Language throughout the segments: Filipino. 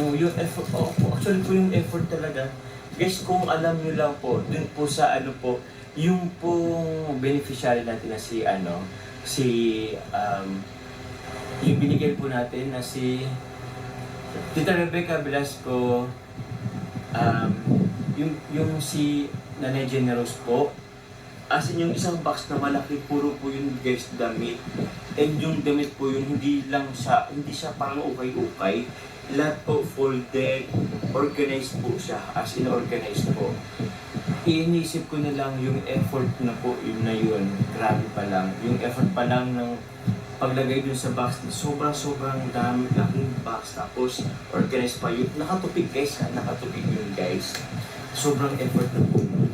Yung effort, actually po yung effort talaga. Guys, kung alam nyo lang po, dun po sa ano po, yung pong beneficiary natin na si si, yung binigay po natin na si Tita Rebecca Velasco, yung si Nanay Generous po, as in yung isang box na malaki, puro po yun guys damit. And yung damit po yun, hindi siya parang ukay-ukay. Lahat po folded, organized po siya, as in organized po. Iinisip ko na lang yung effort na po yun na yun, grabe pa lang. Yung effort pa lang ng paglagay dun sa box, sobrang dami, laking box, tapos organized pa yun. Nakatupig guys ha, nakatupig yun guys. Sobrang effort na po yun.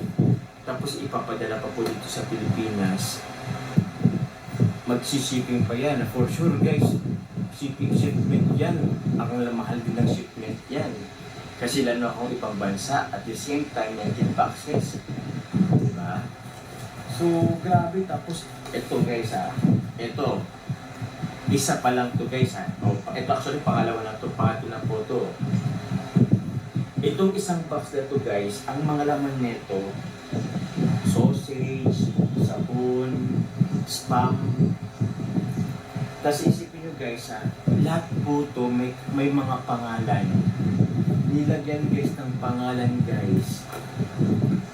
Tapos ipapadala pa po dito sa Pilipinas. Magsishipping pa yan, for sure guys. Shipment yan. Ang mahal din ng shipment yan. Kasi lalo akong ibang bansa at the same time 19 boxes. Diba? So, grabe. Tapos, ito guys ha. Ito. Isa pa lang to guys ha. Ito actually pangalawa na to. Pangatlo na po to. Itong isang box na to guys, ang mga laman nito, sausage, sabon, spam. Tapos isipin nyo guys ha, lahat po to may mga pangalan. Nilagyan guys ng pangalan guys.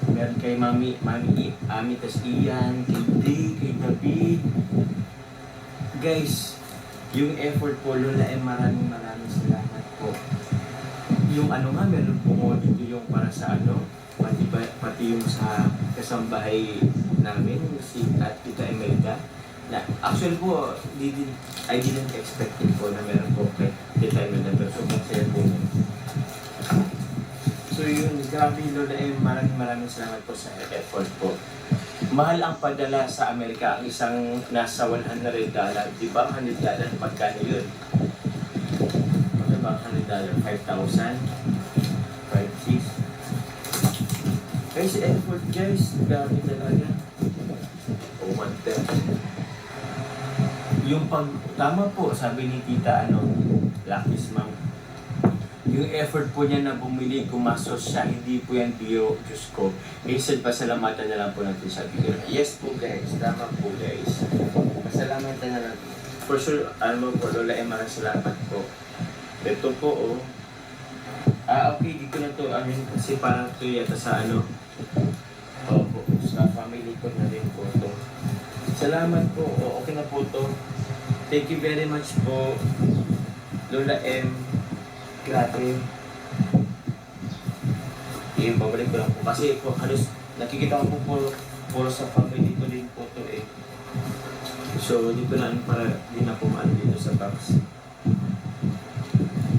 Meron kay Mami, Ami, tas Ian, kay Day, kay David. Guys, yung effort po, Lola, maraming salamat po. Yung meron po dito yung para sa pati yung sa kasambahay namin, si Tita Imelda. Na, actually po, I didn't expect it po na meron po kay Tita Imelda, pero sobrang saya po. So yun, grabe Lola, maraming salamat po sa effort po. Mahal ang padala sa Amerika, ang isang nasa $100, di ba? $100, pagkano yun? Ano ba $100? 5,000? 5,600? Guys, effort guys, grabe talaga. Oh, yung tama po, sabi ni Tita, Lucky's mom. Yung effort po niya na bumili, gumastos siya, hindi po yan biro, Diyos ko. Minsan, pasalamatan na lang po natin sa video. Yes po guys, tama po guys. Pasalamatan na lang. For sure, po, Lola, maraming salamat po. Ito po, okay, dito na to, kasi parang to yata sa po, sa family ko na rin po to. Salamat po, okay na po to. Thank you very much po, Lola M. Grabe. Babalik ko lang po. Kasi po, halos nakikita ko po puro sa family ko din po to eh. So, dito na para di na pumaan dito sa box.